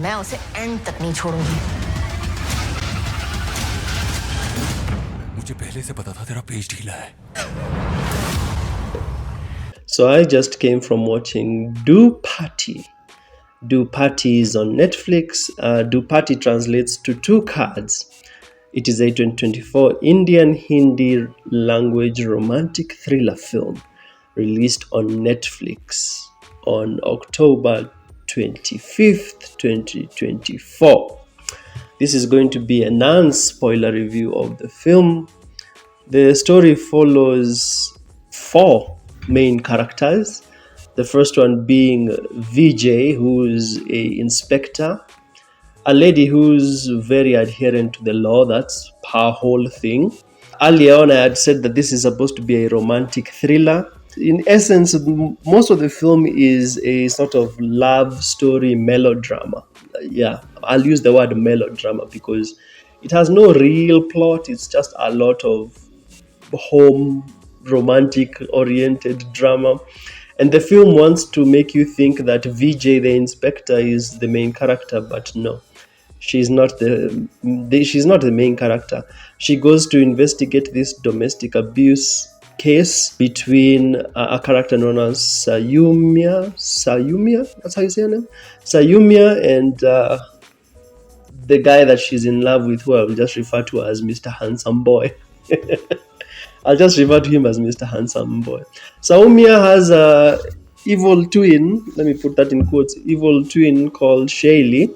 मैं उसे एंड तक नहीं छोड़ूंगी। मुझे पहले से पता था तेरा पेज ढीला है। So I just came from watching Do Patti. Do Patti is on Netflix. Do Patti translates to two cards. It is a 2024 Indian Hindi language romantic thriller film released on Netflix on October 25th, 2024. This is going to be a non-spoiler review of the film. The story follows four main characters. The first one being VJ, who's a inspector, a lady who's very adherent to the law. That's her whole thing. Earlier on, I had said that this is supposed to be a romantic thriller. In essence, most of the film is a sort of love story melodrama. Yeah, I'll use the word melodrama because it has no real plot. It's just a lot of home romantic oriented drama, and the film wants to make you think that VJ the inspector is the main character, but no, she's not she's not the main character. She goes to investigate this domestic abuse case between a character known as Sayumia, that's how you say her name, Sayumia, and the guy that she's in love with, who I will just refer to as Mr. Handsome Boy. I'll just refer to him as Mr. Handsome Boy. Saumia has a evil twin, let me put that in quotes, evil twin called Sheikh.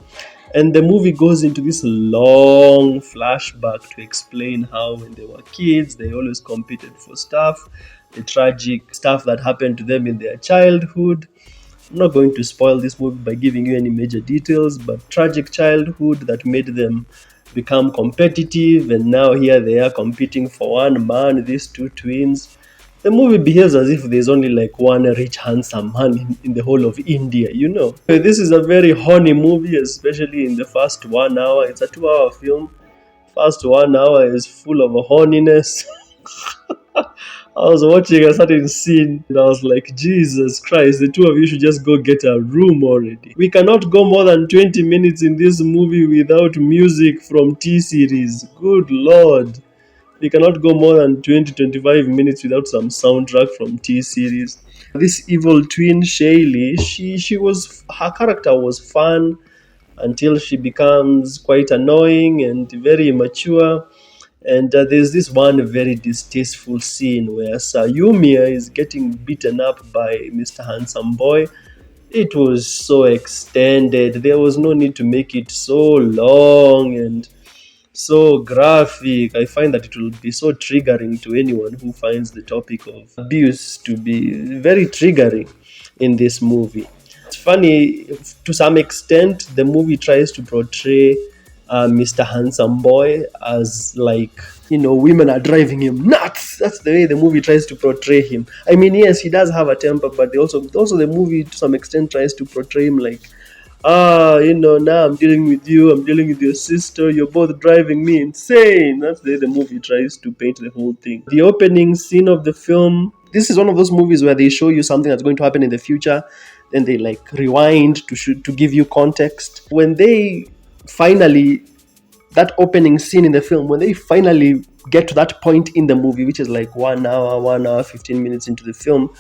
And the movie goes into this long flashback to explain how when they were kids, they always competed for stuff, the tragic stuff that happened to them in their childhood. I'm not going to spoil this movie by giving you any major details, but tragic childhood that made them become competitive, and now here they are competing for one man, these two twins. The movie behaves as if there's only like one rich, handsome man in the whole of India, you know. This is a very horny movie, especially in the first 1 hour. It's a 2-hour film. First 1 hour is full of horniness. I was watching a certain scene and I was like, Jesus Christ, the two of you should just go get a room already. We cannot go more than 20 minutes in this movie without music from T-series. Good Lord. We cannot go more than 20-25 minutes without some soundtrack from T-series. This evil twin, Shaylee, her character was fun until she becomes quite annoying and very immature. And there's this one very distasteful scene where Sayumia is getting beaten up by Mr. Handsome Boy. It was so extended. There was no need to make it so long and so graphic. I find that it will be so triggering to anyone who finds the topic of abuse to be very triggering in this movie. It's funny, to some extent, the movie tries to portray Mr. Handsome Boy as like, you know, women are driving him nuts. That's the way the movie tries to portray him. I mean, yes, he does have a temper, but also the movie to some extent tries to portray him like, you know, now I'm dealing with you, I'm dealing with your sister, you're both driving me insane. That's the way the movie tries to paint the whole thing. The opening scene of the film, this is one of those movies where they show you something that's going to happen in the future, then they like rewind to give you context. When they finally, that opening scene in the film, when they finally get to that point in the movie, which is like 1 hour 15 minutes into the film,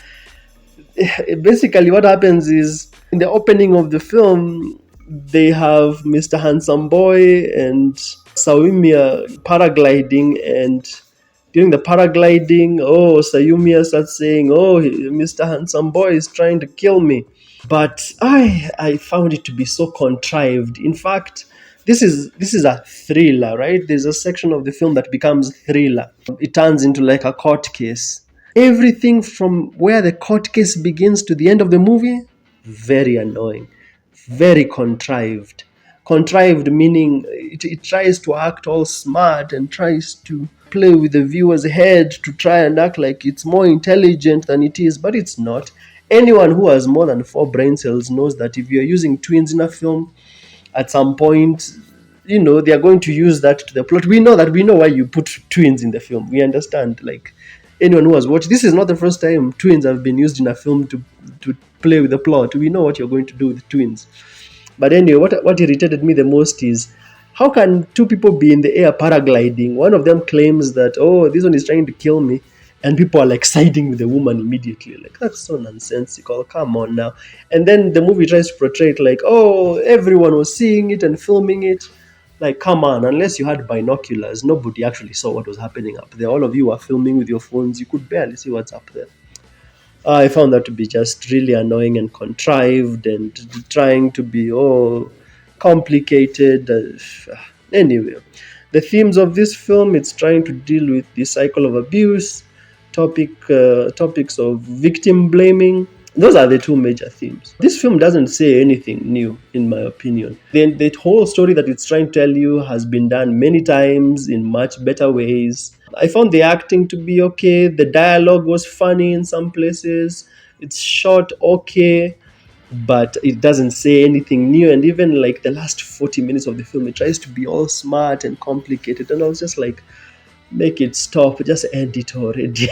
basically what happens is, in the opening of the film, they have Mr. Handsome Boy and Saumia paragliding, and during the paragliding, Sayumia starts saying, Mr. Handsome Boy is trying to kill me. But I found it to be so contrived. In fact, this is a thriller, right? There's a section of the film that becomes thriller. It turns into like a court case. Everything from where the court case begins to the end of the movie, very annoying, very contrived. Contrived meaning it tries to act all smart and tries to play with the viewer's head to try and act like it's more intelligent than it is, but it's not. Anyone who has more than 4 brain cells knows that if you're using twins in a film, at some point, you know, they are going to use that to the plot. We know why you put twins in the film. We understand, like, anyone who has watched, this is not the first time twins have been used in a film to play with the plot. We know what you're going to do with twins. But anyway, what irritated me the most is how can two people be in the air paragliding? One of them claims that, oh, this one is trying to kill me, and people are like siding with the woman immediately. Like, that's so nonsensical. Come on now. And then the movie tries to portray it like, oh, everyone was seeing it and filming it. Like, come on, unless you had binoculars, nobody actually saw what was happening up there. All of you were filming with your phones, you could barely see what's up there. I found that to be just really annoying and contrived and trying to be complicated. Anyway, the themes of this film, it's trying to deal with the cycle of abuse, topics of victim blaming. Those are the two major themes. This film doesn't say anything new, in my opinion. Then the whole story that it's trying to tell you has been done many times in much better ways. I found the acting to be okay. The dialogue was funny in some places. It's shot okay, but it doesn't say anything new. And even like the last 40 minutes of the film, it tries to be all smart and complicated. And I was just like, make it stop, just end it already.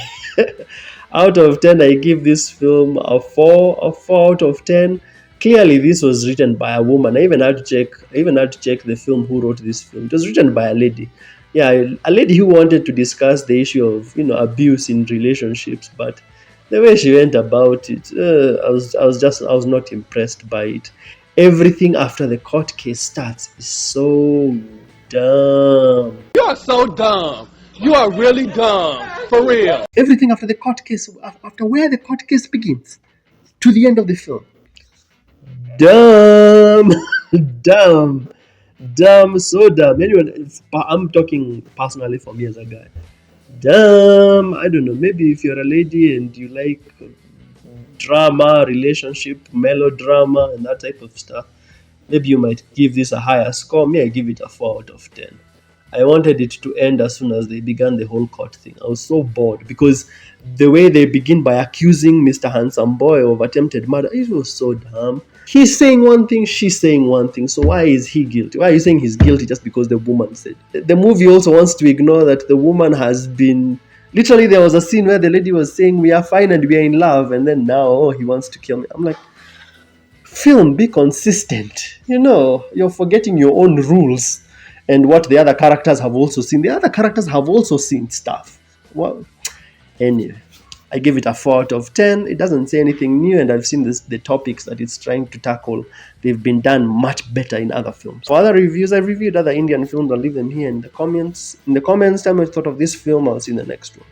Out of 10, I give this film a 4 out of 10. Clearly this was written by a woman. I even had to check the film who wrote this film. It was written by a lady. Yeah, a lady who wanted to discuss the issue of abuse in relationships, but the way she went about it, I was not impressed by it. Everything after the court case starts is so dumb. You are so dumb. You are really dumb. For real. Everything after the court case, after where the court case begins to the end of the film. Dumb. Dumb. Dumb, so dumb. Anyway, I'm talking personally for me as a guy. Dumb. I don't know. Maybe if you're a lady and you like drama, relationship, melodrama, and that type of stuff, maybe you might give this a higher score. Me, I give it a 4 out of 10. I wanted it to end as soon as they began the whole court thing. I was so bored because the way they begin by accusing Mr. Handsome Boy of attempted murder, it was so dumb. He's saying one thing, she's saying one thing. So why is he guilty? Why are you saying he's guilty just because the woman said? The movie also wants to ignore that the woman has been... Literally, there was a scene where the lady was saying, we are fine and we are in love. And then now, he wants to kill me. I'm like, film, be consistent. You're forgetting your own rules and what the other characters have also seen. The other characters have also seen stuff. Well, anyway, I give it a 4 out of 10. It doesn't say anything new, and I've seen the topics that it's trying to tackle. They've been done much better in other films. For other reviews, I've reviewed other Indian films. I'll leave them here in the comments. In the comments, tell me what you thought of this film. I'll see you in the next one.